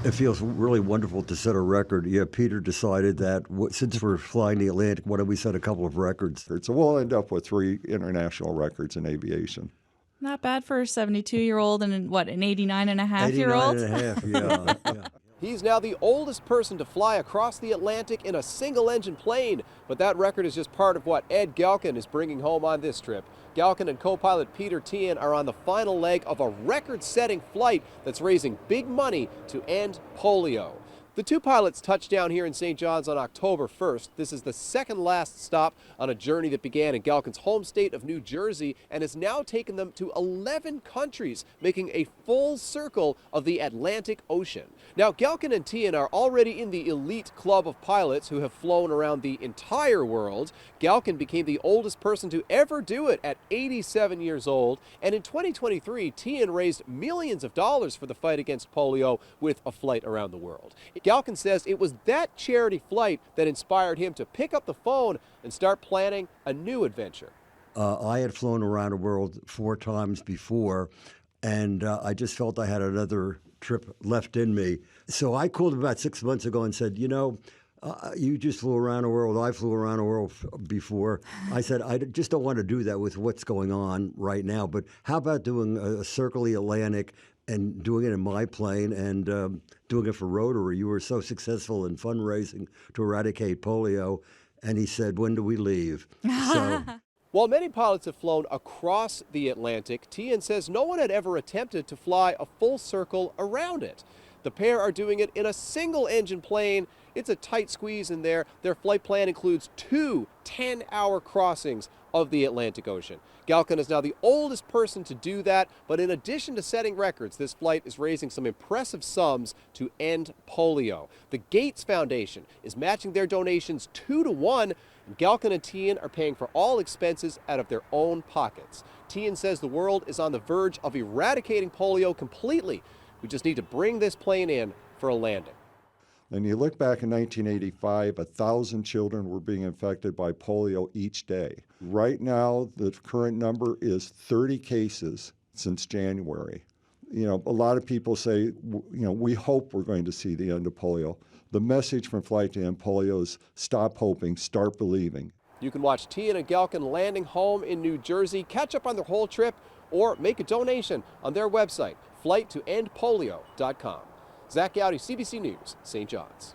It feels really wonderful to set a record. Yeah, Peter decided that since we're flying the Atlantic, why don't we set a couple of records? So we'll end up with 3 international records in aviation. Not bad for a 72-year-old and what, an 89-and-a-half-year-old? 89 and a half, yeah. He's now the oldest person to fly across the Atlantic in a single-engine plane, but that record is just part of what Ed Galkin is bringing home on this trip. Galkin and co-pilot Peter Teahan are on the final leg of a record-setting flight that's raising big money to end polio. The two pilots touched down here in St. John's on October 1st. This is the second last stop on a journey that began in Galkin's home state of New Jersey and has now taken them to 11 countries, making a full circle of the Atlantic Ocean. Now, Galkin and Teahan are already in the elite club of pilots who have flown around the entire world. Galkin became the oldest person to ever do it at 87 years old. And in 2023, Teahan raised millions of dollars for the fight against polio with a flight around the world. Galkin says it was that charity flight that inspired him to pick up the phone and start planning a new adventure. I had flown around the world 4 times before, and I just felt I had another trip left in me. So I called him about 6 months ago and said, you just flew around the world. I flew around the world before. I said, I just don't want to do that with what's going on right now. But how about doing a circle of the Atlantic and doing it in my plane and doing it for Rotary? You were so successful in fundraising to eradicate polio. And he said, when do we leave? So, while many pilots have flown across the Atlantic, Teahan says no one had ever attempted to fly a full circle around it. The pair are doing it in a single-engine plane. It's a tight squeeze in there. Their flight plan includes 2 10-hour crossings of the Atlantic Ocean. Galkin is now the oldest person to do that, but in addition to setting records, this flight is raising some impressive sums to end polio. The Gates Foundation is matching their donations 2-to-1, and Galkin and Teahan are paying for all expenses out of their own pockets. Teahan says the world is on the verge of eradicating polio completely. We just need to bring this plane in for a landing. And you look back in 1985, 1,000 children were being infected by polio each day. Right now, the current number is 30 cases since January. A lot of people say, we hope we're going to see the end of polio. The message from Flight to End Polio is stop hoping, start believing. You can watch Teahan and Galkin landing home in New Jersey, catch up on their whole trip, or make a donation on their website, flighttoendpolio.com. Zach Gowdy, CBC News, St. John's.